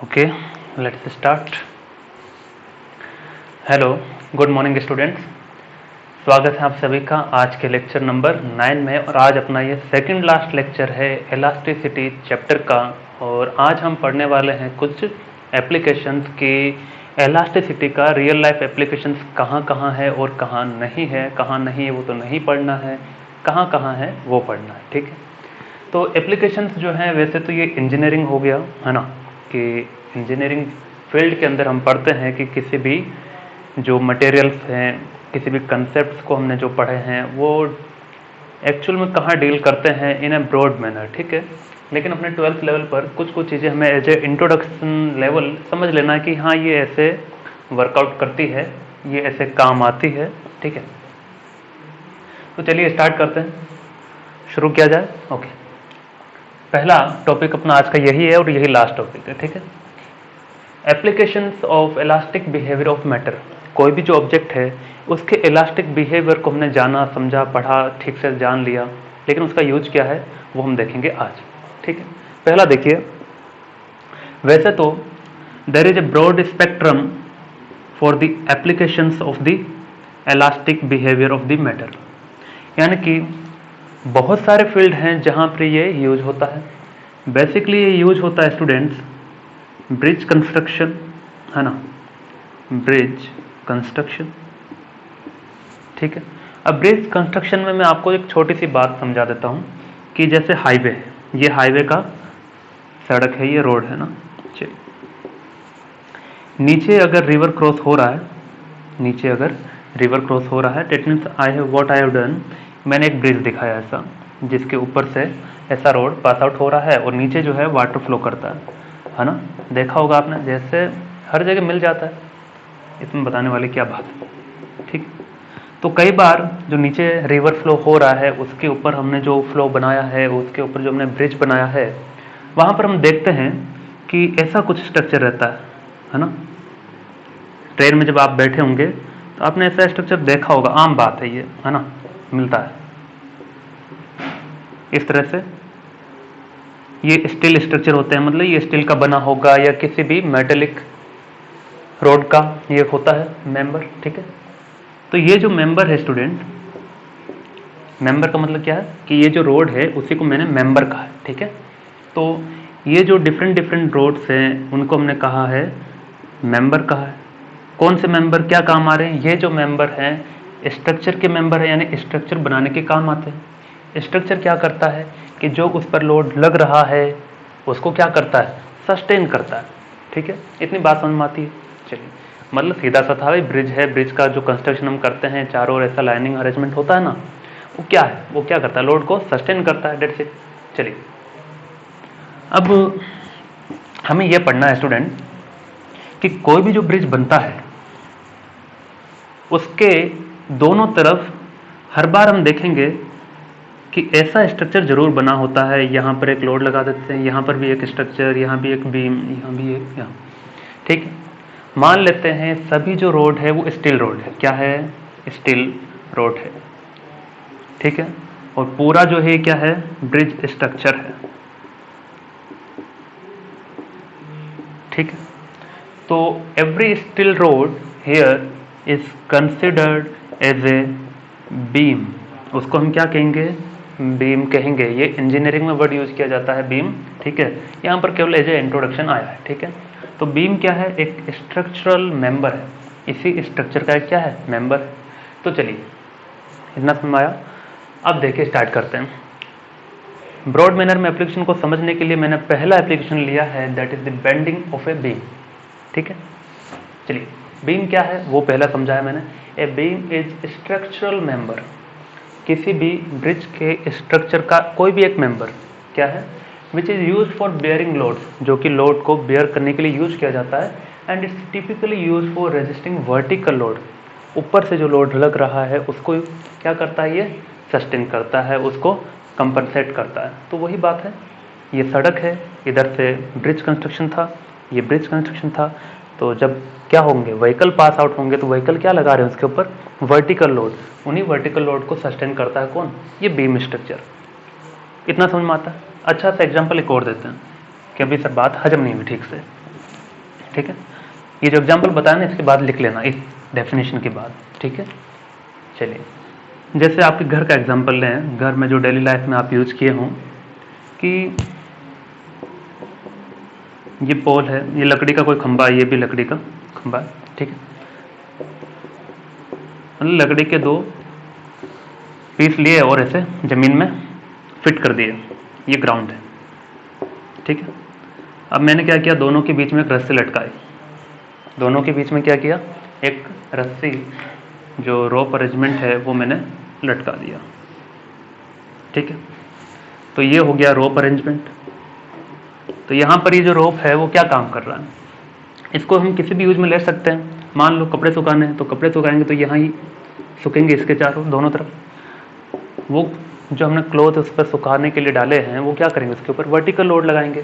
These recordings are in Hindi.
Okay, let's start. Hello, good morning students. स्वागत है आप सभी का आज के लेक्चर नंबर 9 में। और आज अपना ये सेकंड लास्ट लेक्चर है इलास्टिसिटी चैप्टर का। और आज हम पढ़ने वाले हैं कुछ एप्लीकेशंस की। इलास्टिसिटी का रियल लाइफ एप्लीकेशंस कहाँ कहाँ है और कहाँ नहीं है वो तो नहीं पढ़ना है, कहाँ है वो पढ़ना है। ठीक है, तो एप्लीकेशंस जो हैं वैसे तो ये इंजीनियरिंग हो गया है ना, कि इंजीनियरिंग फील्ड के अंदर हम पढ़ते हैं कि किसी भी जो मटेरियल्स हैं, किसी भी कंसेप्ट्स को हमने जो पढ़े हैं वो एक्चुअल में कहाँ डील करते हैं इन ए ब्रॉड मैनर। ठीक है, लेकिन अपने 12th लेवल पर कुछ कुछ चीज़ें हमें एज ए इंट्रोडक्शन लेवल समझ लेना है कि हाँ ये ऐसे वर्कआउट करती है, ये ऐसे काम आती है। ठीक है, तो चलिए स्टार्ट करते हैं, शुरू किया जाए। ओके, पहला टॉपिक अपना आज का यही है और यही लास्ट टॉपिक है। ठीक है, applications of elastic behaviour of matter. कोई भी जो ऑब्जेक्ट है उसके इलास्टिक बिहेवियर को हमने जाना, समझा, पढ़ा, ठीक से जान लिया, लेकिन उसका यूज क्या है वो हम देखेंगे आज। ठीक है, पहला देखिए, वैसे तो there is a broad spectrum for the applications of the elastic behaviour of the matter, यानी कि बहुत सारे फील्ड हैं जहां पर ये यूज होता है। बेसिकली ये यूज होता है स्टूडेंट्स ब्रिज कंस्ट्रक्शन, है ना, ब्रिज कंस्ट्रक्शन। ठीक है, अब ब्रिज कंस्ट्रक्शन में मैं आपको एक छोटी सी बात समझा देता हूं कि जैसे हाईवे है, ये हाईवे का सड़क है, ये रोड है ना। चलिए, नीचे अगर रिवर क्रॉस हो रहा है, नीचे अगर रिवर क्रॉस हो रहा है, that means I have what I have done, मैंने एक ब्रिज दिखाया ऐसा जिसके ऊपर से ऐसा रोड पास आउट हो रहा है और नीचे जो है वाटर फ्लो करता है ना। देखा होगा आपने, जैसे हर जगह मिल जाता है, इसमें बताने वाली क्या बात है। ठीक, तो कई बार जो नीचे रिवर फ्लो हो रहा है उसके ऊपर हमने जो फ्लो बनाया है, उसके ऊपर जो हमने ब्रिज बनाया है, वहां पर हम देखते हैं कि ऐसा कुछ स्ट्रक्चर रहता है ना। ट्रेन में जब आप बैठे होंगे तो आपने ऐसा स्ट्रक्चर देखा होगा, आम बात है ये, है ना, मिलता है इस तरह से। ये स्टील स्ट्रक्चर होते हैं, मतलब ये स्टील का बना होगा या किसी भी मेटेलिक रोड का ये होता है मेंबर। ठीक है, तो ये जो मेंबर है स्टूडेंट, मेंबर का मतलब क्या है कि ये जो रोड है उसी को मैंने मेंबर कहा है। ठीक है, तो ये जो डिफरेंट डिफरेंट रोड्स हैं उनको हमने कहा है मेंबर कहा है। कौन से मेंबर क्या काम आ रहे हैं? ये जो मेंबर हैं स्ट्रक्चर के मेंबर है, यानी स्ट्रक्चर बनाने के काम आते हैं। स्ट्रक्चर क्या करता है कि जो उस पर लोड लग रहा है उसको क्या करता है, सस्टेन करता है। ठीक है, इतनी बात समझ में आती है। चलिए, मतलब सीधा सा था भाई, ब्रिज है, ब्रिज का जो कंस्ट्रक्शन हम करते हैं चारों ओर ऐसा लाइनिंग अरेंजमेंट होता है ना, वो क्या है, वो क्या करता है, लोड को सस्टेन करता है, डेट्स इट। चलिए, अब हमें यह पढ़ना है स्टूडेंट कि कोई भी जो ब्रिज बनता है उसके दोनों तरफ हर बार हम देखेंगे कि ऐसा स्ट्रक्चर जरूर बना होता है। यहाँ पर एक लोड लगा देते हैं, यहाँ पर भी एक स्ट्रक्चर, यहाँ भी एक बीम, यहाँ भी एक, यहाँ। ठीक है, मान लेते हैं सभी जो रोड है वो स्टील रोड है। क्या है? स्टील रोड है। ठीक है, और पूरा जो है क्या है, ब्रिज स्ट्रक्चर है। ठीक है, तो every steel rod here is considered as a beam. उसको हम क्या कहेंगे? बीम कहेंगे। ये इंजीनियरिंग में वर्ड यूज किया जाता है बीम। ठीक है, यहाँ पर केवल एज ए इंट्रोडक्शन आया है। ठीक है, तो बीम क्या है? एक स्ट्रक्चरल मेंबर है, इसी स्ट्रक्चर का क्या है, मेंबर है। तो चलिए, इतना समझ आया। अब देखिए, स्टार्ट करते हैं। ब्रॉड मैनर में एप्लीकेशन को समझने के लिए मैंने पहला एप्लीकेशन लिया है, that is the bending of a beam. ठीक है, चलिए, बीम क्या है वो पहला समझाया मैंने। ए बीम इज स्ट्रक्चरल मेंबर, किसी भी ब्रिज के स्ट्रक्चर का कोई भी एक मेंबर क्या है, which is use for bearing load, जो कि लोड को बेयर करने के लिए यूज किया जाता है। And it's typically use for resisting vertical load, ऊपर से जो लोड लग रहा है उसको क्या करता है, ये सस्टेन करता है, उसको कंपनसेट करता है। तो वही बात है, ये सड़क है, इधर से ब्रिज कंस्ट्रक्शन था, ये ब्रिज कंस्ट्रक्शन था। तो जब क्या होंगे, व्हीकल पास आउट होंगे, तो व्हीकल क्या लगा रहे हैं उसके ऊपर, वर्टिकल लोड। उन्हीं वर्टिकल लोड को सस्टेन करता है कौन, ये बीम स्ट्रक्चर। इतना समझ में आता है। अच्छा सा एग्जांपल एक और देते हैं कि अभी सर बात हजम नहीं हुई ठीक से। ठीक है, ये जो एग्जाम्पल बताया ना इसके बाद लिख लेना, इस डेफिनेशन के बाद, ठीक है। चलिए, जैसे आपके घर का एग्जाम्पल लें, घर में जो डेली लाइफ में आप यूज किए हों कि ये पोल है, ये लकड़ी का कोई खंबा है, ये भी लकड़ी का खंबा है, ठीक है। मतलब लकड़ी के 2 पीस लिए और ऐसे जमीन में फिट कर दिए, ये ग्राउंड है, ठीक है। अब मैंने क्या किया, दोनों के बीच में एक रस्सी लटकाई, दोनों के बीच में क्या किया, एक रस्सी जो रोप अरेंजमेंट है वो मैंने लटका दिया, ठीक है। तो ये हो गया रोप अरेंजमेंट। तो यहाँ पर ये जो रोप है वो क्या काम कर रहा है, इसको हम किसी भी यूज में ले सकते हैं। मान लो कपड़े सुखाने हैं तो कपड़े सुखाएंगे तो यहाँ ही सूखेंगे, इसके चारों दोनों तरफ। वो जो हमने क्लॉथ उस पर सुखाने के लिए डाले हैं वो क्या करेंगे, उसके ऊपर वर्टिकल लोड लगाएंगे,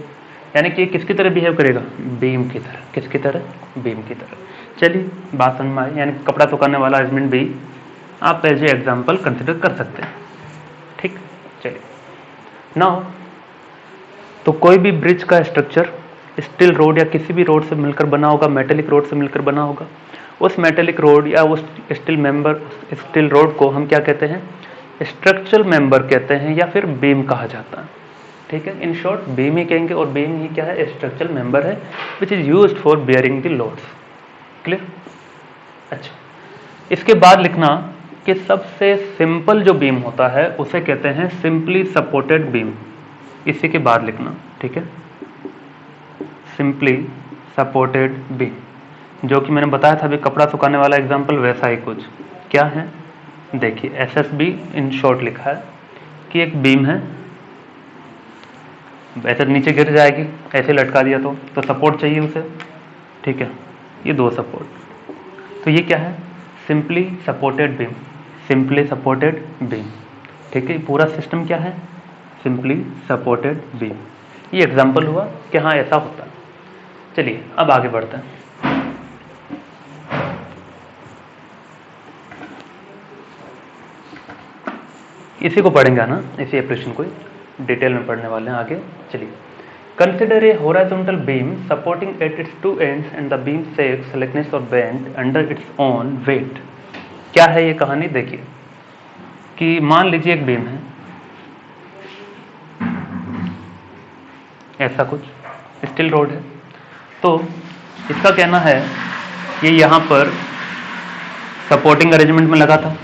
यानी कि किसकी तरह बिहेव करेगा, बीम की तरह। किसकी तरह, बीम की तरह। चलिए बात समझ में आई, यानी कपड़ा सुखाने वाला अरेंजमेंट भी आप एज ए एग्जाम्पल कंसिडर कर सकते हैं, ठीक। चलिए नाउ, तो कोई भी ब्रिज का स्ट्रक्चर स्टील रोड या किसी भी रोड से मिलकर बना होगा, मेटेलिक रोड से मिलकर बना होगा। उस मेटेलिक रोड या उस स्टील रोड को हम क्या कहते हैं, स्ट्रक्चरल मेंबर कहते हैं या फिर बीम कहा जाता है, ठीक है। इन शॉर्ट बीम ही कहेंगे, और बीम ही क्या है, स्ट्रक्चरल मेंबर है which is used for bearing the loads. Clear. अच्छा, इसके बाद लिखना कि सबसे सिंपल जो बीम होता है उसे कहते हैं सिंपली सपोर्टेड बीम। इसी के बाद लिखना, ठीक है, सिंपली सपोर्टेड बीम, जो कि मैंने बताया था अभी कपड़ा सुखाने वाला एग्जांपल, वैसा ही कुछ। क्या है, देखिए एसएसबी इन शॉर्ट लिखा है कि एक बीम है, ऐसे नीचे गिर जाएगी, ऐसे लटका दिया तो सपोर्ट चाहिए उसे, ठीक है। ये 2 सपोर्ट, तो ये क्या है, simply supported beam, simply supported beam, ठीक है। पूरा सिस्टम क्या है, सिंपली सपोर्टेड बीम। ये एग्जांपल हुआ कि हाँ ऐसा होता है। चलिए अब आगे बढ़ते हैं। इसी को पढ़ेंगे ना, इसी एप्लीकेशन को डिटेल में पढ़ने वाले हैं आगे। चलिए, consider a horizontal beam supporting at its 2 ends and the beam shakes, slackness और bend under its own weight. क्या है ये कहानी, देखिए कि मान लीजिए एक बीम है, ऐसा कुछ स्टील रोड है, तो इसका कहना है ये यहाँ पर सपोर्टिंग अरेंजमेंट में लगा था,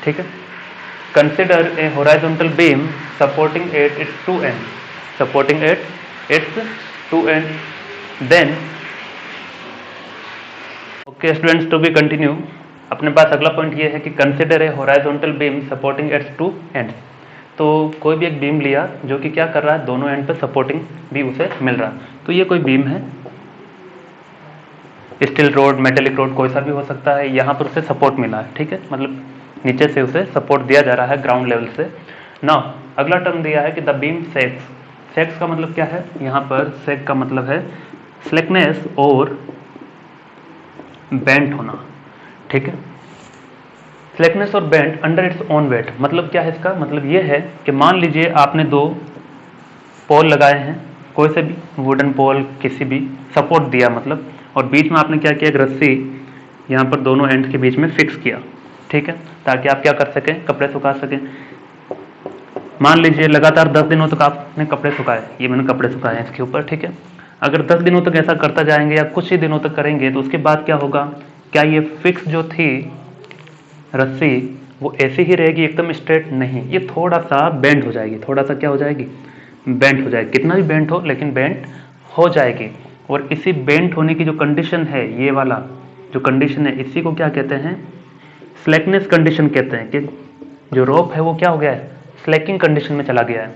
ठीक है। Consider a horizontal beam supporting at its 2 ends, supporting at its 2 ends, then okay students, to be continue. अपने पास अगला पॉइंट ये है कि consider a horizontal beam supporting at its 2 ends। तो कोई भी एक बीम लिया जो कि क्या कर रहा है, दोनों एंड पे सपोर्टिंग भी उसे मिल रहा है। तो ये कोई बीम है, स्टील रोड, मेटेलिक रोड, कोई सा भी हो सकता है, यहाँ पर उसे सपोर्ट मिला है, ठीक है। मतलब नीचे से उसे सपोर्ट दिया जा रहा है ग्राउंड लेवल से। नाउ अगला टर्म दिया है कि द बीम सेक्स। सेक्स का मतलब क्या है, यहाँ पर सेक का मतलब है स्लिकनेस और बेंट होना, ठीक है। स्लिकनेस और bent under its own wait, मतलब क्या है इसका मतलब ये है कि मान लीजिए आपने 2 पोल लगाए हैं, कोई से भी वुडन पोल, किसी भी सपोर्ट दिया मतलब, और बीच में आपने क्या किया, एक रस्सी यहाँ पर दोनों एंड के बीच में फिक्स किया, ठीक है, ताकि आप क्या कर सकें, कपड़े सुखा सकें। मान लीजिए लगातार 10 दिनों तक आपने कपड़े सुखाए, ये मैंने कपड़े सुखाए हैं इसके ऊपर, ठीक है। अगर 10 दिनों तक ऐसा करता जाएंगे या कुछ ही दिनों तक करेंगे तो उसके बाद क्या होगा, क्या ये फिक्स जो थी रस्सी वो ऐसी ही रहेगी एकदम स्ट्रेट, नहीं, ये थोड़ा सा बेंड हो जाएगी, थोड़ा सा क्या हो जाएगी, बेंट हो जाएगी। कितना भी बेंट हो लेकिन बेंट हो जाएगी। और इसी बेंट होने की जो कंडीशन है, ये वाला जो कंडीशन है, इसी को क्या कहते हैं, स्लैकनेस कंडीशन कहते हैं, कि जो रोप है वो क्या हो गया है, स्लैकिंग कंडीशन में चला गया है।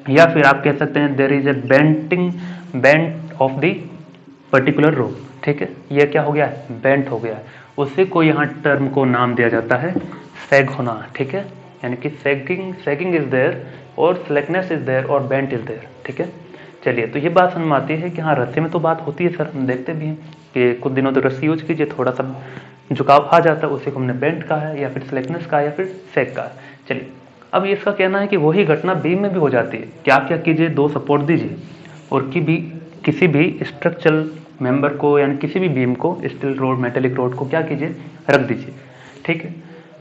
या फिर आप कह सकते हैं there is a bent of the particular rope, ठीक है, ये क्या हो गया है, बेंट हो गया है। उसी को यहाँ टर्म को नाम दिया जाता है सैग होना, ठीक है, यानी कि सैगिंग इज देयर और स्लैकनेस इज देयर और बेंट इज देयर, ठीक है। चलिए, तो ये बात समझ में आती है कि हाँ रस्सी में तो बात होती है सर, हम देखते भी हैं कि कुछ दिनों तक रस्सी यूज कीजिए, थोड़ा सा झुकाव आ जाता है, उसी को हमने बेंट कहा है या फिर स्लैकनेस कहा है या फिर सैग कहा है। चलिए, अब इसका कहना है कि वही घटना बीम में भी हो जाती है। क्या क्या कीजिए, 2 सपोर्ट दीजिए और किसी भी स्ट्रक्चरल मेंबर को यानी किसी भी बीम को, स्टील रोड मेटेलिक रोड को क्या कीजिए, रख दीजिए। ठीक है,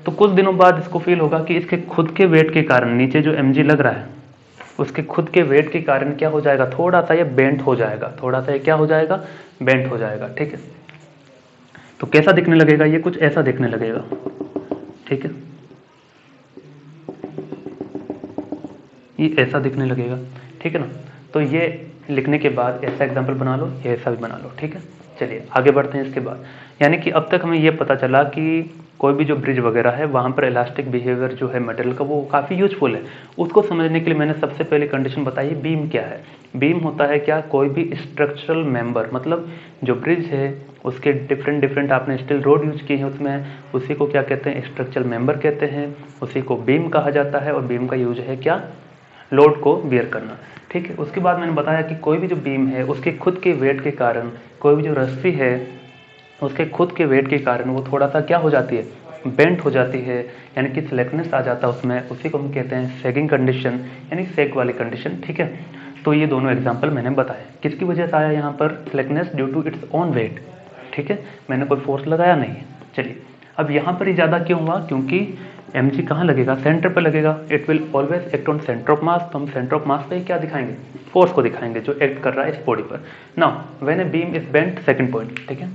तो कुछ दिनों बाद इसको फील होगा कि इसके खुद के वेट के कारण नीचे जो mg लग रहा है उसके खुद के वेट के कारण क्या हो जाएगा, थोड़ा सा ये बेंट हो जाएगा, थोड़ा सा ये क्या हो जाएगा, बेंट हो जाएगा। ठीक है, तो कैसा दिखने लगेगा, ये कुछ ऐसा दिखने लगेगा। ठीक है, ये ऐसा दिखने लगेगा। ठीक है ना, तो ये लिखने के बाद ऐसा एग्जाम्पल बना लो, ये ऐसा भी बना लो। ठीक है, चलिए आगे बढ़ते हैं इसके बाद। यानी कि अब तक हमें ये पता चला कि कोई भी जो ब्रिज वगैरह है वहाँ पर इलास्टिक बिहेवियर जो है मटेरियल का वो काफ़ी यूजफुल है। उसको समझने के लिए मैंने सबसे पहले कंडीशन बताई, बीम क्या है। बीम होता है क्या, कोई भी स्ट्रक्चरल मेंबर, मतलब जो ब्रिज है उसके डिफरेंट आपने स्टील रोड यूज की है उसमें, उसी को क्या कहते हैं, स्ट्रक्चरल मेंबर कहते हैं, उसी को बीम कहा जाता है। और बीम का यूज है क्या, लोड को बियर करना। ठीक है, उसके बाद मैंने बताया कि कोई भी जो बीम है उसके खुद के वेट के कारण, कोई भी जो रस्सी है उसके खुद के वेट के कारण वो थोड़ा सा क्या हो जाती है, बेंट हो जाती है, यानी कि स्लेकनेस आ जाता है उसमें। उसी को हम कहते हैं सेगिंग कंडीशन, यानी सेग वाली कंडीशन। ठीक है, तो ये दोनों एग्जाम्पल मैंने बताए। किसकी वजह से आया यहाँ पर slackness, due to its own weight. ठीक है, मैंने कोई फोर्स लगाया नहीं है। चलिए, अब यहाँ पर ही ज़्यादा क्यों हुआ, क्योंकि mg कहाँ लगेगा, सेंटर पर लगेगा। It will always act on centre of mass. तो हम सेंटर ऑफ मास पे क्या दिखाएंगे, फोर्स को दिखाएंगे जो एक्ट कर रहा है इस बॉडी पर। Now when a beam is bent, second point. ठीक है,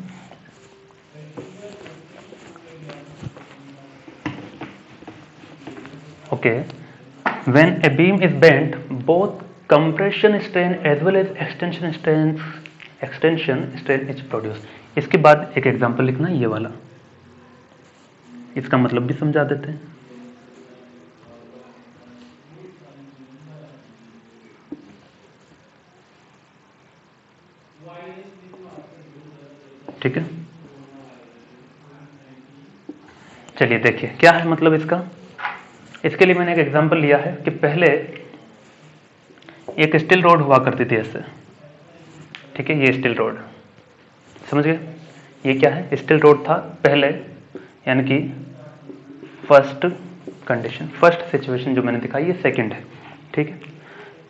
okay, when a beam is bent both compression strain as well as extension strain is produce. इसके बाद एक एग्जांपल लिखना, ये वाला, इसका मतलब भी समझा देते हैं। ठीक है, चलिए देखिए क्या है मतलब इसका। इसके लिए मैंने एक एग्जांपल लिया है कि पहले एक स्टील रोड हुआ करती थी ऐसे। ठीक है, ये स्टील रोड, समझ गए, ये क्या है, स्टील रोड था पहले, यानी कि फर्स्ट कंडीशन, फर्स्ट सिचुएशन जो मैंने दिखाई, ये सेकंड है। ठीक है,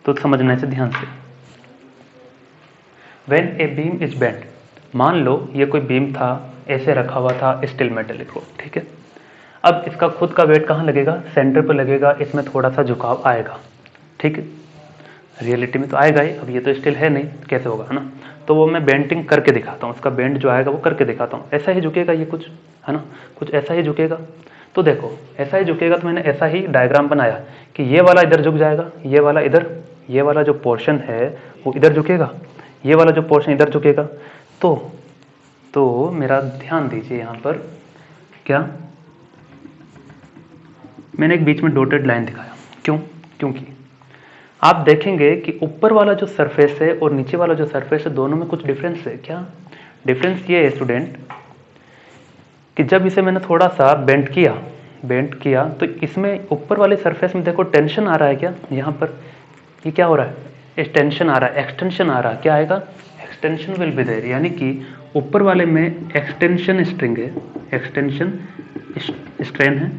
तो समझना इसे ध्यान से। When a beam is bent, मान लो ये कोई बीम था, ऐसे रखा हुआ था स्टील मेटेलिक रोड। ठीक है, अब इसका खुद का वेट कहाँ लगेगा, सेंटर पर लगेगा, इसमें थोड़ा सा झुकाव आएगा। ठीक है, रियलिटी में तो आएगा ही, अब ये तो स्टील है नहीं, कैसे होगा, है ना। तो वो मैं बेंटिंग करके दिखाता हूँ, उसका बेंड जो आएगा वो करके दिखाता हूँ। ऐसा ही झुकेगा ये कुछ, है ना, कुछ ऐसा ही झुकेगा। तो देखो ऐसा ही झुकेगा, तो मैंने ऐसा ही डायग्राम बनाया कि ये वाला इधर झुक जाएगा, ये वाला इधर, ये वाला जो पोर्शन है वो इधर झुकेगा, ये वाला जो पोर्शन इधर झुकेगा। तो मेरा ध्यान दीजिए यहाँ पर, क्या मैंने एक बीच में डॉटेड लाइन दिखाया, क्यों, क्योंकि आप देखेंगे कि ऊपर वाला जो सरफेस है और नीचे वाला जो सरफेस है दोनों में कुछ डिफरेंस है। क्या डिफरेंस ये है स्टूडेंट, कि जब इसे मैंने थोड़ा सा बेंट किया तो इसमें ऊपर वाले सरफेस में देखो टेंशन आ रहा है क्या, यहाँ पर ये क्या हो रहा है, इस टेंशन आ रहा है, एक्सटेंशन आ रहा है, क्या आएगा, एक्सटेंशन विल बी देयर। यानी कि ऊपर वाले में एक्सटेंशन स्ट्रिंग है, एक्सटेंशन स्ट्रेन है,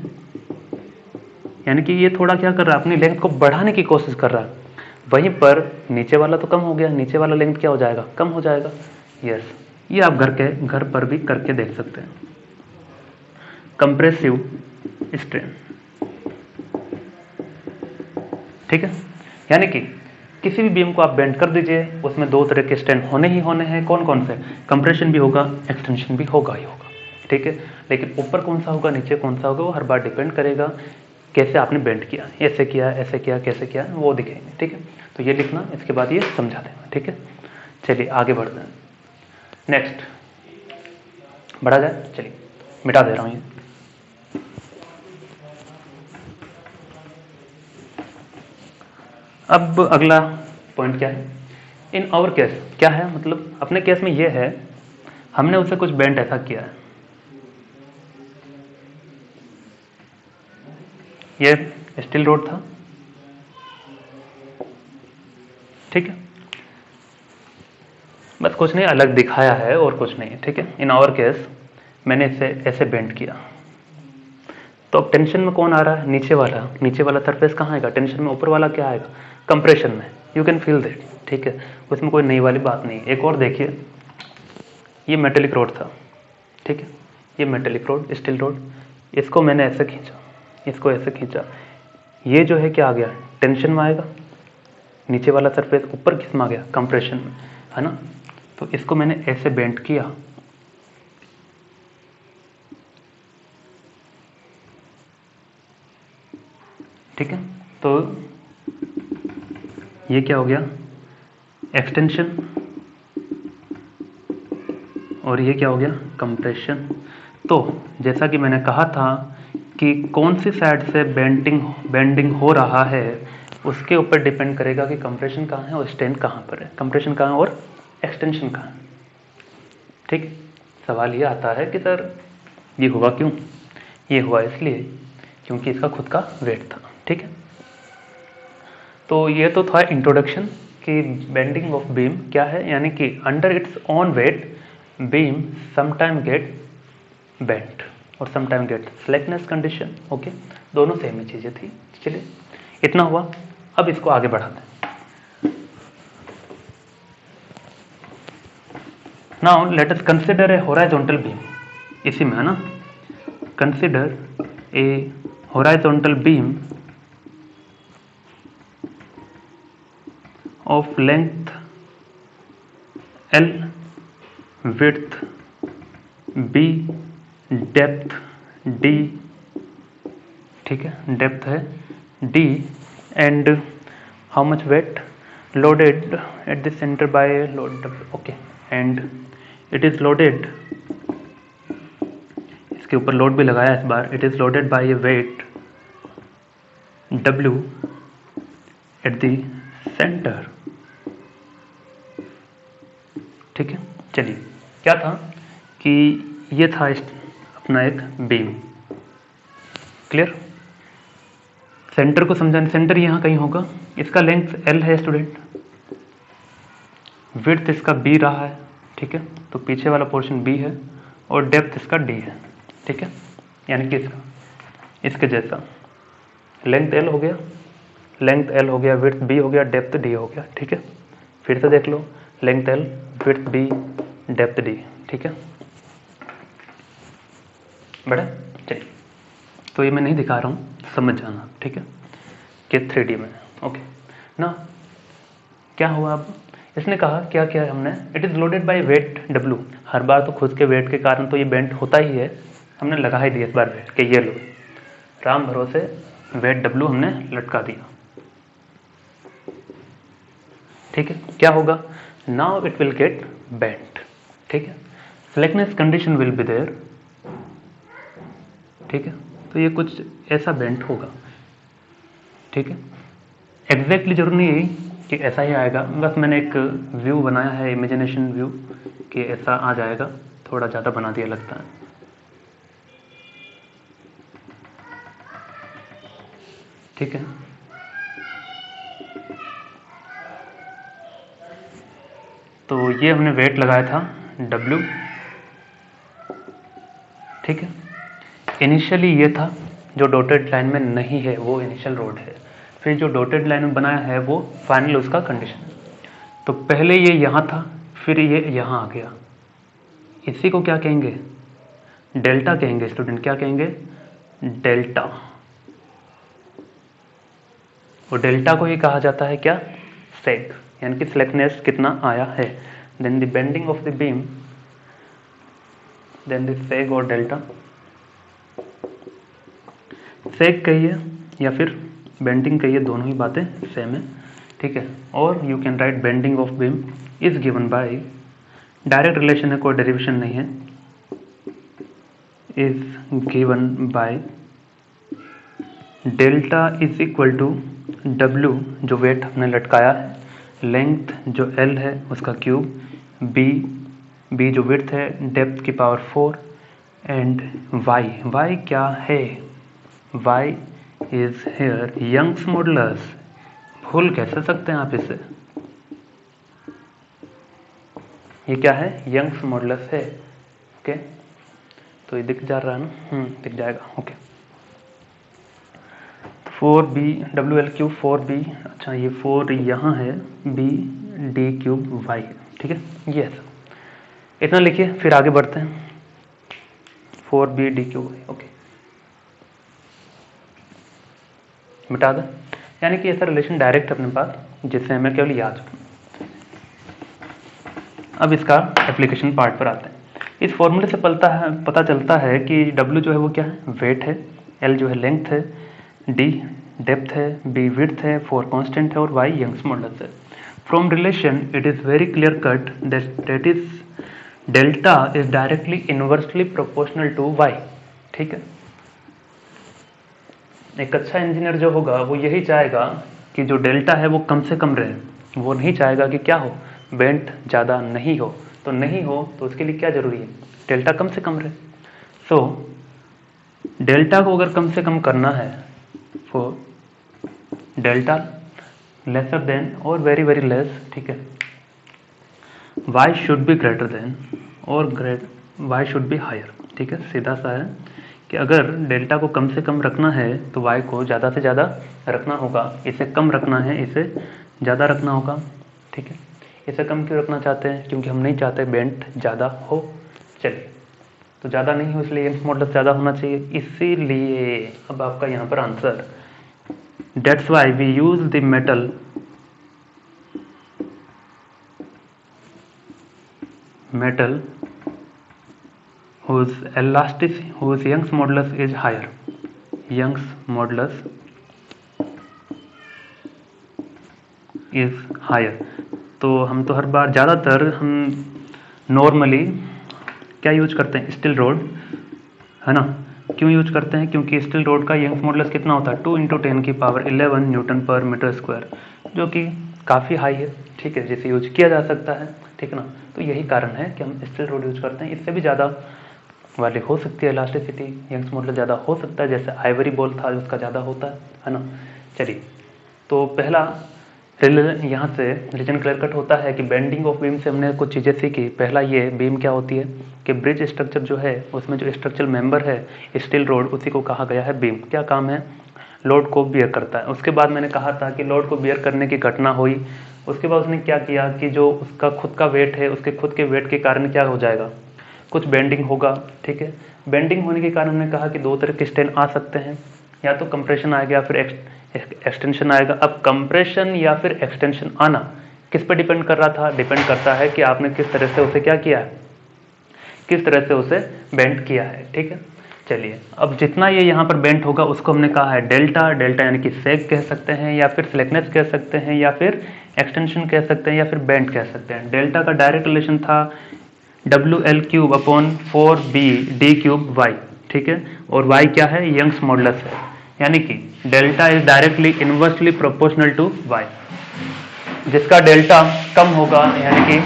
यानी कि ये थोड़ा क्या कर रहा है, अपनी लेंथ को बढ़ाने की कोशिश कर रहा है। वहीं पर नीचे वाला तो कम हो गया, नीचे वाला लेंथ क्या हो जाएगा, कम हो जाएगा। यस, ये आप घर पर भी करके देख सकते हैं। कंप्रेसिव स्ट्रेन, ठीक है, यानी कि किसी भी बीम को आप बेंड कर दीजिए, उसमें दो तरह के स्ट्रेन होने ही होने हैं। कौन कौन से, कंप्रेशन भी होगा, एक्सटेंशन भी होगा ही होगा। ठीक है, लेकिन ऊपर कौन सा होगा, नीचे कौन सा होगा, वो हर बार डिपेंड करेगा कैसे आपने बेंड किया, ऐसे किया, ऐसे किया, कैसे किया, वो दिखेंगे। ठीक है, तो ये लिखना, इसके बाद ये समझा देना। ठीक है, चलिए आगे बढ़ते हैं। नेक्स्ट बढ़ा जाए, चलिए मिटा दे रहा हूँ ये। अब अगला पॉइंट क्या है, इन आवर केस क्या है, मतलब अपने केस में ये है, हमने उसे कुछ बेंड ऐसा किया है, ये स्टील रोड था, ठीक है, बस कुछ नहीं, अलग दिखाया है और कुछ नहीं। ठीक है, इन आवर केस मैंने इसे ऐसे बेंड किया, तो अब टेंशन में कौन आ रहा है, नीचे वाला सरफेस कहाँ आएगा, टेंशन में ऊपर वाला क्या आएगा, कंप्रेशन में। You can feel that. ठीक है, उसमें कोई नई वाली बात नहीं। एक और देखिए, ये मेटेलिक रोड था, ठीक है, ये मेटेलिक रोड, स्टील रोड, इसको मैंने ऐसे खींचा, इसको ऐसे खींचा, ये जो है क्या आ गया, टेंशन में आएगा, नीचे वाला सरफेस ऊपर किस में आ गया, कंप्रेशन में, है ना। तो इसको मैंने ऐसे बेंड किया, ठीक है, तो ये क्या हो गया, एक्सटेंशन, और ये क्या हो गया, कंप्रेशन। तो जैसा कि मैंने कहा था कि कौन सी साइड से बेंडिंग हो रहा है उसके ऊपर डिपेंड करेगा कि कंप्रेशन कहाँ है और स्ट्रेंथ कहाँ पर है, कंप्रेशन कहाँ है और एक्सटेंशन कहाँ है। ठीक, सवाल ये आता है कि सर ये हुआ क्यों, ये हुआ इसलिए क्योंकि इसका खुद का वेट था। ठीक है, तो ये तो था इंट्रोडक्शन कि बेंडिंग ऑफ बीम क्या है, यानी कि under its own weight beam sometime get bent और sometime get slackness condition. Okay, दोनों सेम ही चीजें थी। चलिए इतना हुआ, अब इसको आगे बढ़ाते हैं। Now let us consider a horizontal beam, इसी में है ना, consider a horizontal beam of length L, width B, depth D, ठीक है, डेप्थ है D, and how much weight loaded at the center by load, okay, and it is loaded, इसके ऊपर लोड भी लगाया इस बार, it is loaded by a weight W at the center। ठीक है, चलिए क्या था कि ये था अपना एक बीम, क्लियर। सेंटर को समझाने, सेंटर यहाँ कहीं होगा, इसका लेंथ L है स्टूडेंट, विड्थ इसका B रहा है, ठीक है, तो पीछे वाला पोर्शन B है और डेप्थ इसका D है। ठीक है, यानी कि इसके जैसा लेंथ L हो गया, लेंथ L हो गया, विड्थ B हो गया, डेप्थ D हो गया। ठीक है, फिर से देख लो, length L, width B, depth D। ठीक है, बड़ा, चलिए, तो ये मैं नहीं दिखा रहा हूँ, समझ जाना, ठीक है, कि 3D में। ओके ना, क्या हुआ अब, इसने कहा क्या किया हमने, it is loaded by weight W, हर बार तो खुद के वेट के कारण तो ये बेंट होता ही है, हमने लगा ही दिया इस बार वेट के, ये लो राम भरोसे वेट W हमने लटका दिया। ठीक है, क्या होगा, now it will get bent. ठीक है, slackness condition will be there. ठीक है, तो ये कुछ ऐसा बेंट होगा। ठीक है, एग्जैक्टली जरूरी नहीं है कि ऐसा ही आएगा, बस मैंने एक व्यू बनाया है, इमेजिनेशन व्यू, कि ऐसा आ जाएगा, थोड़ा ज़्यादा बना दिया लगता है। ठीक है, तो ये हमने वेट लगाया था W। ठीक है, इनिशियली ये था, जो डॉटेड लाइन में नहीं है वो इनिशियल रोड है, फिर जो डॉटेड लाइन में बनाया है वो फाइनल उसका कंडीशन है। तो पहले ये यहाँ था, फिर ये यहाँ आ गया, इसी को क्या कहेंगे, डेल्टा कहेंगे स्टूडेंट, क्या कहेंगे, डेल्टा। और डेल्टा को ही कहा जाता है क्या, सेग, यानी कि स्लेकनेस कितना आया है। Then the bending of the beam, then the sag और डेल्टा, सेग कहिए या फिर बेंडिंग कहिए, दोनों ही बातें सेम है। ठीक है, और you can write bending of beam is given by, direct relation है, कोई डेरिवेशन नहीं है, is given by delta is equal to W, जो वेट हमने लटकाया है, लेंथ जो L है उसका क्यूब, B जो विड्थ है, डेप्थ की पावर 4, एंड Y क्या है, Y is here Young's modulus. भूल कैसे सकते हैं आप इसे, ये क्या है, यंग्स मॉडुलस है। ओके, तो ये दिख जा रहा है ना, दिख जाएगा। Okay, 4B WL cube 4B, अच्छा ये 4 यहाँ है, B D क्यूब Y है। ठीक है, ये ऐसा। इतना लिखिए, फिर आगे बढ़ते हैं। 4b dq, ओके, मिटा दें। यानी कि ऐसा रिलेशन डायरेक्ट अपने पास जिससे हमें केवल याद रखना। अब इसका एप्लीकेशन पार्ट पर आते हैं। इस फॉर्मूले से पता चलता है कि W जो है वो क्या है, वेट है, L जो है लेंथ है, D डेप्थ है, B विड्थ है, 4 कांस्टेंट है और Y यंग्स मॉडुलस है। From relation it is very clear cut that is delta is directly inversely proportional to Y। ठीक है, एक अच्छा इंजीनियर जो होगा वो यही चाहेगा कि जो डेल्टा है वो कम से कम रहे, वो नहीं चाहेगा कि क्या हो, बेंट ज़्यादा नहीं हो। तो नहीं हो तो उसके लिए क्या जरूरी है, डेल्टा कम से कम रहे। सो डेल्टा को अगर कम से कम करना है, फॉर डेल्टा लेसर देन और वेरी वेरी लेस, ठीक है, y should be greater than और y शुड बी हायर। ठीक है, सीधा सा है कि अगर डेल्टा को कम से कम रखना है तो y को ज़्यादा से ज़्यादा रखना होगा, इसे कम रखना है इसे ज़्यादा रखना होगा। ठीक है, इसे कम क्यों रखना चाहते हैं, क्योंकि हम नहीं चाहते बेंट ज़्यादा हो। चलिए, तो ज़्यादा नहीं हो इसलिए यंग्स मॉडुलस ज़्यादा होना चाहिए, इसीलिए अब आपका यहाँ पर answer, that's why we use the metal whose Young's modulus is higher, Young's modulus is higher। तो हम तो हर बार ज़्यादातर हम नॉर्मली क्या यूज करते हैं, स्टील रोड, है ना। क्यों यूज करते हैं, क्योंकि स्टील रोड का यंग्स मॉडुलस कितना होता है, 2 × 10⁻11 न्यूटन पर मीटर स्क्वायर, जो कि काफ़ी हाई है। ठीक है, जिसे यूज किया जा सकता है, ठीक है ना। तो यही कारण है कि हम स्टील रोड यूज करते हैं। इससे भी ज़्यादा वाली हो सकती है इलास्टिसिटी, यंग्स मॉडुलस ज़्यादा हो सकता है, जैसे आइवरी बॉल था उसका ज़्यादा होता है ना। चलिए, तो पहला यहाँ से रीजन क्लियर कट होता है कि बेंडिंग ऑफ बीम से हमने कुछ चीज़ें सीखी। पहला ये बीम क्या होती है कि ब्रिज स्ट्रक्चर जो है उसमें जो स्ट्रक्चरल मेंबर है स्टील रोड, उसी को कहा गया है बीम। क्या काम है, लोड को बियर करता है। उसके बाद मैंने कहा था कि लोड को बियर करने की घटना हुई, उसके बाद उसने क्या किया कि जो उसका खुद का वेट है, उसके खुद के वेट के कारण क्या हो जाएगा, कुछ बेंडिंग होगा। ठीक है, बेंडिंग होने के कारण हमने कहा कि दो तरह के स्ट्रेन आ सकते हैं, या तो कंप्रेशन आएगा या फिर एक्सटेंशन आएगा। अब कंप्रेशन या फिर एक्सटेंशन आना किस पर डिपेंड कर रहा था, डिपेंड करता है कि आपने किस तरह से उसे क्या किया है, किस तरह से उसे बेंड किया है। ठीक है, चलिए, अब जितना ये यहाँ पर बेंट होगा उसको हमने कहा है डेल्टा। डेल्टा यानी कि सेग कह सकते हैं, या फिर स्लेकनेस कह सकते हैं, या फिर एक्सटेंशन कह सकते हैं, या फिर बेंट कह सकते हैं। डेल्टा का डायरेक्ट रिलेशन था WL³/4BD³ y। ठीक है, और y क्या है, यंग्स मॉडुलस है, यानी कि delta is directly inversely proportional to y। जिसका डेल्टा कम होगा, यानी कि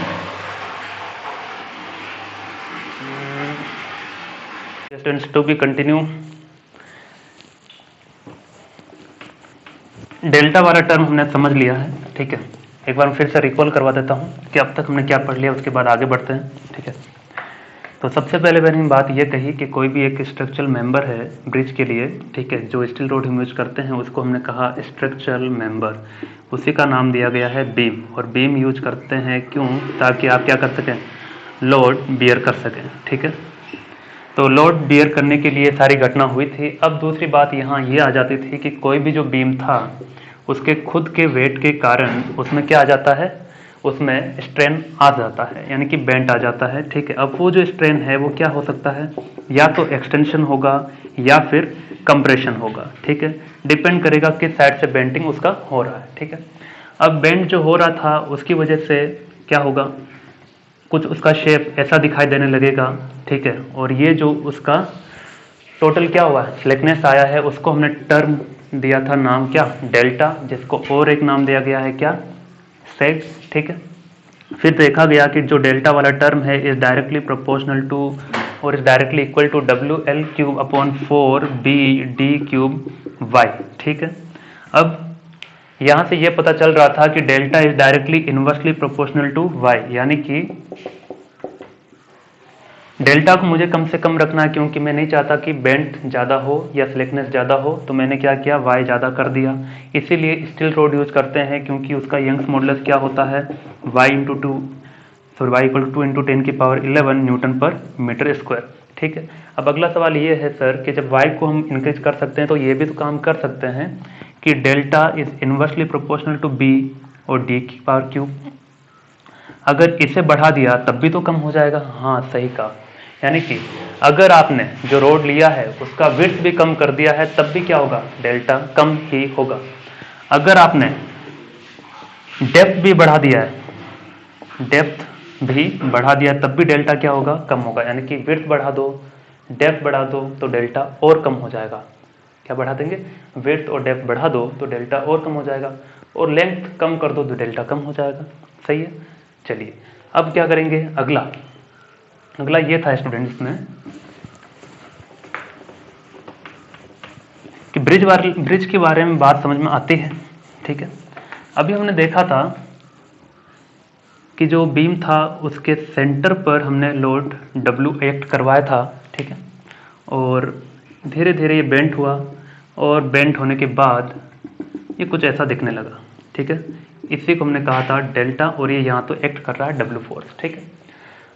टू बी कंटिन्यू, डेल्टा वाला टर्म हमने समझ लिया है। ठीक है, एक बार फिर से रिकॉल करवा देता हूँ कि अब तक हमने क्या पढ़ लिया, उसके बाद आगे बढ़ते हैं। ठीक है, तो सबसे पहले मैंने बात यह कही कि कोई भी एक स्ट्रक्चरल मेंबर है ब्रिज के लिए, ठीक है, जो स्टील रोड हम यूज करते हैं उसको हमने कहा स्ट्रक्चरल मेंबर, उसी का नाम दिया गया है बीम। और बीम यूज करते हैं क्यों, ताकि आप क्या कर सकें, लोड बियर कर सकें। ठीक है, तो लोड बियर करने के लिए सारी घटना हुई थी। अब दूसरी बात यहाँ ये आ जाती थी कि कोई भी जो बीम था उसके खुद के वेट के कारण उसमें क्या आ जाता है, उसमें स्ट्रेन आ जाता है, यानी कि बेंट आ जाता है। ठीक है, अब वो जो स्ट्रेन है वो क्या हो सकता है, या तो एक्सटेंशन होगा या फिर कंप्रेशन होगा। ठीक है, डिपेंड करेगा किस साइड से बेंटिंग उसका हो रहा है। ठीक है, अब बेंट जो हो रहा था उसकी वजह से क्या होगा, कुछ उसका शेप ऐसा दिखाई देने लगेगा। ठीक है, और ये जो उसका टोटल क्या हुआ है, स्लेकनेस आया है, उसको हमने टर्म दिया था नाम क्या, डेल्टा, जिसको और एक नाम दिया गया है क्या, सेग। ठीक है, फिर देखा गया कि जो डेल्टा वाला टर्म है इज डायरेक्टली प्रोपोर्शनल टू और is directly equal to WL³/4BD³ y। ठीक है, अब यहां से यह पता चल रहा था कि delta is directly inversely proportional to y, यानी कि डेल्टा को मुझे कम से कम रखना है, क्योंकि मैं नहीं चाहता कि बेंट ज़्यादा हो या स्लेकनेस ज़्यादा हो। तो मैंने क्या किया, y ज़्यादा कर दिया। इसीलिए स्टील रोड यूज करते हैं, क्योंकि उसका यंग्स मॉडुलस क्या होता है, y × 2 so y equal to 2 into 10⁻11 newton per metre square. ठीक है, अब अगला सवाल ये है सर कि जब y को हम इंक्रीज कर सकते हैं तो ये भी तो काम कर सकते हैं कि delta is inversely proportional to b और d की पावर क्यूब। अगर इसे बढ़ा दिया तब भी तो कम हो जाएगा। हाँ सही कहा, यानी कि अगर आपने जो रोड लिया है उसका विड्थ भी कम कर दिया है तब भी क्या होगा, डेल्टा कम ही होगा। अगर आपने डेप्थ भी बढ़ा दिया है, डेप्थ भी बढ़ा दिया तब भी डेल्टा क्या होगा, कम होगा। यानी कि विड्थ बढ़ा दो, डेप्थ बढ़ा दो तो डेल्टा और कम हो जाएगा। क्या बढ़ा देंगे, विड्थ और डेप्थ बढ़ा दो तो डेल्टा और कम हो जाएगा, और लेंथ कम कर दो तो डेल्टा कम हो जाएगा। सही है, चलिए अब क्या करेंगे, अगला ये था स्टूडेंट इसमें कि ब्रिज के बारे में बात समझ में आती है। ठीक है, अभी हमने देखा था कि जो बीम था उसके सेंटर पर हमने लोड W एक्ट करवाया था। ठीक है, और धीरे धीरे ये बेंट हुआ, और बेंट होने के बाद ये कुछ ऐसा दिखने लगा। ठीक है, इसी को हमने कहा था डेल्टा, और ये यहाँ तो एक्ट कर रहा है W फोर्स। ठीक है,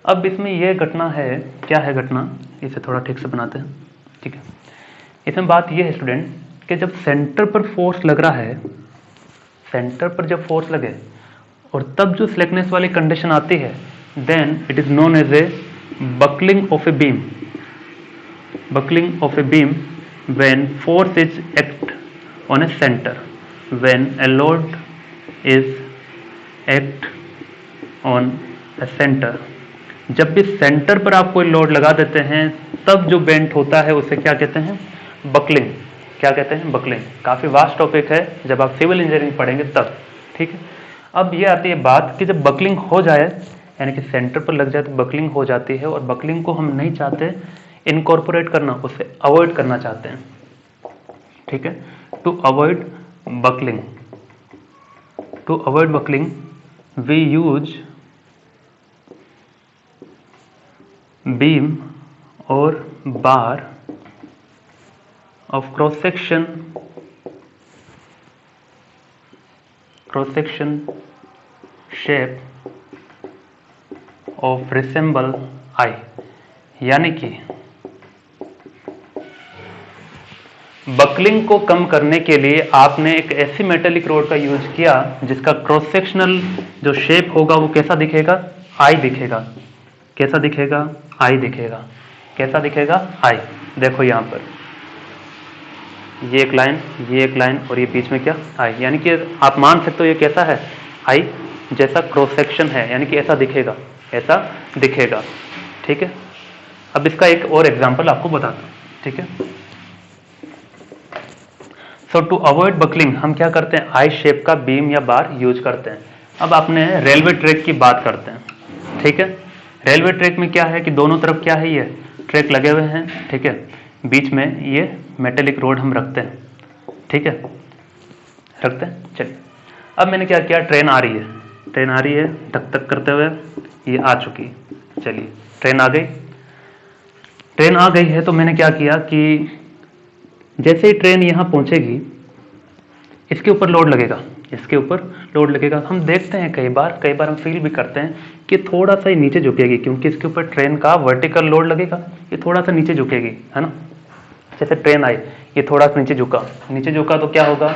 अब इसमें ये घटना है, क्या है घटना, इसे थोड़ा ठीक से बनाते हैं। ठीक है, इसमें बात ये है स्टूडेंट कि जब सेंटर पर फोर्स लग रहा है, सेंटर पर जब फोर्स लगे और तब जो स्लेकनेस वाली कंडीशन आती है, then it is known as a buckling of a beam. Buckling of a beam when force is act on a centre, when a load is act on a centre. जब भी सेंटर पर आप कोई लोड लगा देते हैं तब जो बेंट होता है उसे क्या कहते हैं, बकलिंग। क्या कहते हैं, बकलिंग। काफी वास्ट टॉपिक है, जब आप सिविल इंजीनियरिंग पढ़ेंगे तब। ठीक है, अब ये आती है बात कि जब बकलिंग हो जाए, यानी कि सेंटर पर लग जाए तो बकलिंग हो जाती है, और बकलिंग को हम नहीं चाहते इनकॉर्पोरेट करना, उसे अवॉइड करना चाहते हैं। ठीक है, to avoid buckling we use beam और bar of cross section shape of resemble I. यानी कि बकलिंग को कम करने के लिए आपने एक ऐसी मेटेलिक रोड का यूज किया जिसका क्रॉस सेक्शनल जो शेप होगा वो कैसा दिखेगा, आई दिखेगा। कैसा दिखेगा, आई दिखेगा। कैसा दिखेगा, आई। देखो यहां पर ये एक लाइन, ये एक लाइन, और ये बीच में क्या, आई। यानी कि आप मान सकते हो ये कैसा है, आई जैसा क्रॉस सेक्शन है, यानी कि ऐसा दिखेगा, ऐसा दिखेगा। ठीक है, अब इसका एक और एग्जांपल आपको बताता हूं। ठीक है, सो टू अवॉइड बकलिंग हम क्या करते हैं, आई शेप का बीम या बार यूज करते हैं। अब आपने रेलवे ट्रैक की बात करते हैं। ठीक है, रेलवे ट्रैक में क्या है कि दोनों तरफ क्या है, ये ट्रैक लगे हुए हैं। ठीक है, बीच में ये मेटेलिक रोड हम रखते हैं। ठीक है, रखते हैं। चलिए, अब मैंने क्या किया, ट्रेन आ रही है, ट्रेन आ रही है, धक धक करते हुए ये आ चुकी। चलिए, ट्रेन आ गई, ट्रेन आ गई है तो मैंने क्या किया कि जैसे ही ट्रेन यहाँ पहुंचेगी इसके ऊपर लोड लगेगा, इसके ऊपर लोड लगेगा। हम देखते हैं कई बार हम फील भी करते हैं कि थोड़ा सा ही नीचे झुकेगी, क्योंकि इसके ऊपर ट्रेन का वर्टिकल लोड लगेगा, ये थोड़ा सा नीचे झुकेगी, है ना। जैसे ट्रेन आई, ये थोड़ा सा नीचे झुका तो क्या होगा।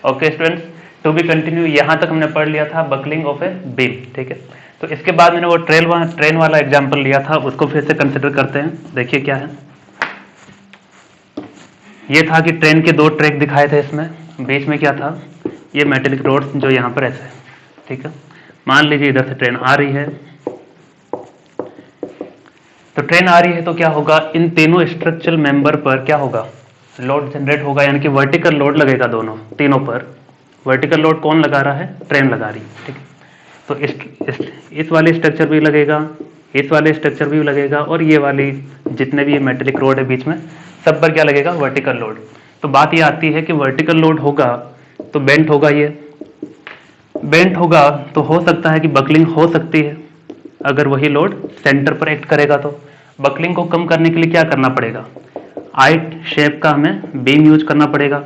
Okay students, to be continue. यहां तक हमने पढ़ लिया था बकलिंग ऑफ ए बीम। ठीक है, तो इसके बाद मैंने वो ट्रेन वाला एग्जांपल लिया था, उसको फिर से कंसिडर करते हैं। देखिए क्या है, ये था कि ट्रेन के दो ट्रैक दिखाए थे, इसमें बीच में क्या था, ये मेटेलिक रोड जो यहाँ पर ऐसे। ठीक है, मान लीजिए इधर से ट्रेन आ रही है, तो ट्रेन आ रही है तो क्या होगा, इन तीनों स्ट्रक्चरल मेंबर पर क्या होगा, लोड जनरेट होगा, यानी कि वर्टिकल लोड लगेगा दोनों तीनों पर। वर्टिकल लोड कौन लगा रहा है, ट्रेन लगा रही है। ठीक है, तो इस वाले स्ट्रक्चर भी लगेगा, इस वाले स्ट्रक्चर भी लगेगा, और ये वाली जितने भी ये मेटेलिक रोड है बीच में, सब पर क्या लगेगा, वर्टिकल लोड। तो बात ये आती है कि वर्टिकल लोड होगा तो बेंट होगा, ये बेंट होगा तो हो सकता है कि बकलिंग हो सकती है। अगर वही लोड सेंटर पर एक्ट करेगा तो बकलिंग को कम करने के लिए क्या करना पड़ेगा, आई शेप का हमें बीम यूज करना पड़ेगा।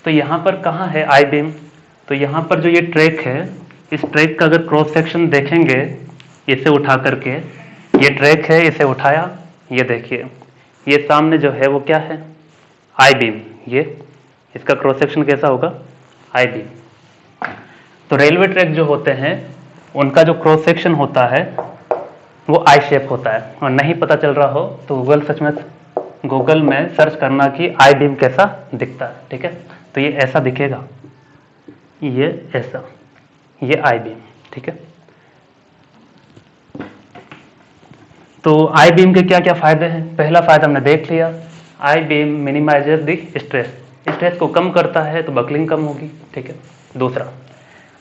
तो यहाँ पर कहाँ है आई बीम, तो यहाँ पर जो ये ट्रैक है इस ट्रैक का अगर क्रॉस सेक्शन देखेंगे इसे उठा करके, ये ट्रैक है, इसे उठाया, ये देखिए ये सामने जो है वो क्या है, आई बीम, ये इसका क्रॉस सेक्शन कैसा होगा, आई बीम। तो रेलवे ट्रैक जो होते हैं उनका जो क्रॉस सेक्शन होता है वो आई शेप होता है। और नहीं पता चल रहा हो तो गूगल में सर्च करना कि आई बीम कैसा दिखता है, ठीक है। तो ये ऐसा दिखेगा, ये ऐसा, ये आई बीम, ठीक है। तो आई बीम के क्या क्या फायदे हैं, पहला फायदा हमने देख लिया, I beam minimizes the stress, stress को कम करता है तो बकलिंग कम होगी, ठीक है। दूसरा,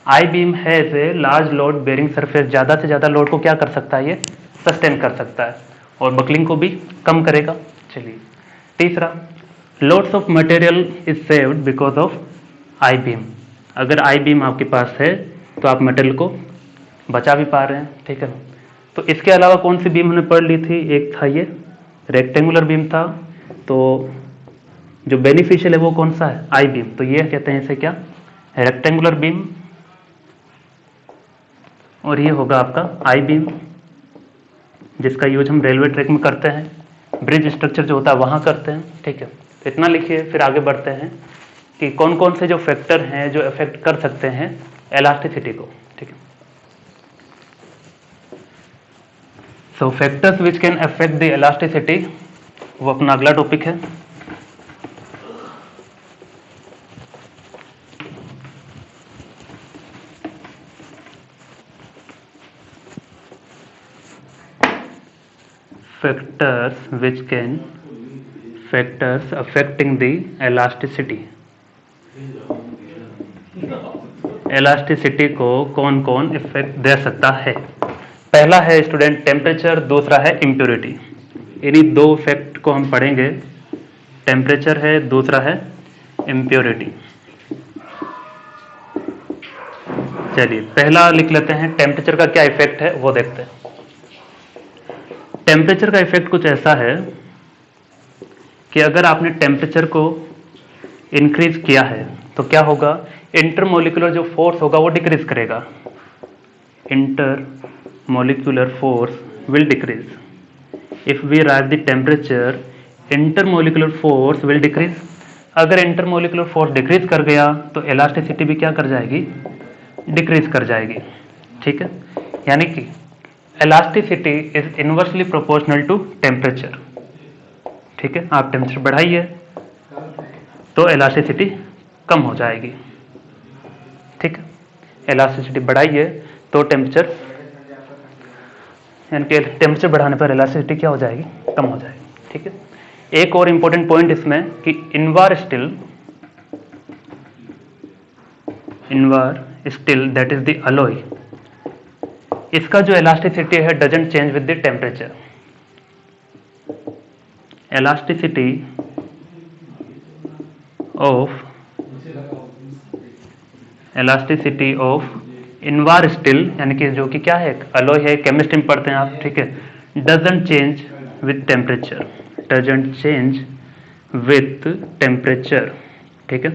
I beam has a large load bearing surface, ज़्यादा से ज़्यादा लोड को क्या कर सकता है, ये सस्टेन कर सकता है और बकलिंग को भी कम करेगा। चलिए तीसरा, loads of material is saved because of I beam, अगर आई बीम आपके पास है तो आप मटेरियल को बचा भी पा रहे हैं, ठीक है। तो इसके अलावा कौन सी बीम हमने पढ़ ली थी, एक था ये रेक्टेंगुलर बीम था, तो जो बेनिफिशियल है वो कौन सा है, आई बीम, तो ये कहते हैं इसे क्या, रेक्टेंगुलर बीम, और ये होगा आपका आई बीम जिसका यूज हम रेलवे ट्रैक में करते हैं, ब्रिज स्ट्रक्चर जो होता है वहां करते हैं, ठीक है। तो इतना लिखिए, फिर आगे बढ़ते हैं कि कौन कौन से जो फैक्टर हैं जो अफेक्ट कर सकते हैं इलास्टिसिटी को, ठीक है। सो factors which can affect the elasticity, वो अपना अगला टॉपिक है। factors affecting the elasticity, elasticity को कौन कौन इफेक्ट दे सकता है। पहला है स्टूडेंट टेम्परेचर, दूसरा है इम्प्योरिटी। इन्हीं दो फैक्ट को हम पढ़ेंगे, टेम्परेचर है, दूसरा है इम्प्योरिटी। चलिए पहला लिख लेते हैं, टेम्परेचर का क्या इफेक्ट है वो देखते हैं। टेम्परेचर का इफेक्ट कुछ ऐसा है कि अगर आपने टेम्परेचर को इंक्रीज किया है तो क्या होगा, इंटरमोलिकुलर जो फोर्स होगा वो डिक्रीज करेगा, intermolecular force will decrease. If we rise the temperature, intermolecular force will decrease. अगर इंटरमोलिकुलर फोर्स डिक्रीज कर गया तो इलास्टिसिटी भी क्या कर जाएगी, डिक्रीज कर जाएगी, ठीक है। यानी कि elasticity is inversely proportional to temperature, ठीक है। आप टेम्परेचर बढ़ाइए तो इलास्टिसिटी कम हो जाएगी, ठीक है। इलास्टिसिटी बढ़ाइए तो टेम्परेचर, यानी कि टेम्परेचर बढ़ाने पर इलास्टिसिटी क्या हो जाएगी, कम हो जाएगी, ठीक है। एक और इंपॉर्टेंट पॉइंट इसमें कि Invar still that is the alloy, इसका जो इलास्टिसिटी है doesn't change with the temperature. Elasticity of Invar still, यानी कि जो कि क्या है, अलॉय है, केमिस्ट्री में पढ़ते हैं आप, ठीक है, doesn't change with temperature, doesn't change with temperature, ठीक है।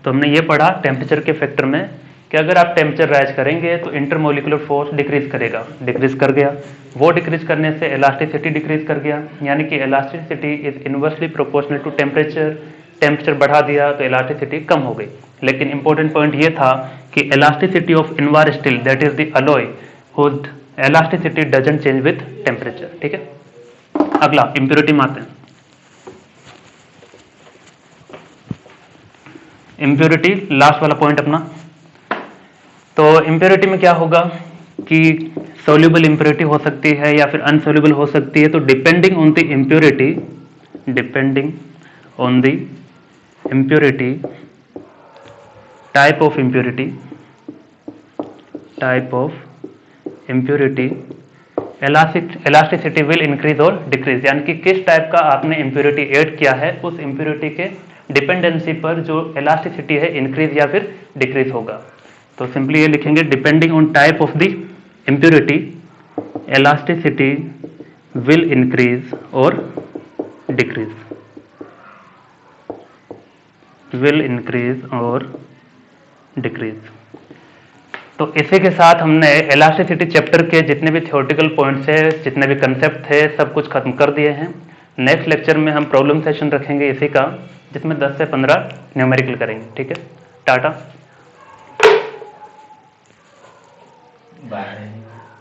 तो हमने ये पढ़ा टेम्परेचर के फैक्टर में कि अगर आप टेम्परेचर राइज करेंगे तो इंटरमोलिकुलर फोर्स डिक्रीज करेगा, डिक्रीज कर गया, वो डिक्रीज करने से इलास्टिसिटी डिक्रीज कर गया, यानी कि elasticity is inversely proportional to temperature. Temperature बढ़ा दिया तो इलास्टिसिटी कम हो गई। लेकिन इंपॉर्टेंट पॉइंट ये था कि elasticity of Invar still that is the alloy whose elasticity doesn't change with temperature, ठीक है। अगला इंप्योरिटी में आते हैं। इंप्योरिटी लास्ट वाला पॉइंट अपना। तो इंप्योरिटी में क्या होगा कि सोल्यूबल इंप्योरिटी हो सकती है या फिर अनसोल्यूबल हो सकती है। तो depending on the impurity, depending on the impurity, type of impurity, elasticity will increase or decrease, यानी कि किस टाइप का आपने impurity ऐड किया है उस impurity के डिपेंडेंसी पर जो elasticity है इंक्रीज या फिर डिक्रीज होगा। तो सिंपली ये लिखेंगे, depending on type of the impurity elasticity will increase or decrease, will increase or decrease। तो इसी के साथ हमने इलास्टिसिटी चैप्टर के जितने भी थ्योरेटिकल पॉइंट्स है, जितने भी कंसेप्ट थे, सब कुछ खत्म कर दिए हैं। नेक्स्ट लेक्चर में हम प्रॉब्लम सेशन रखेंगे इसी का, जिसमें 10 से 15 न्यूमेरिकल करेंगे। ठीक है, टाटा। बाय।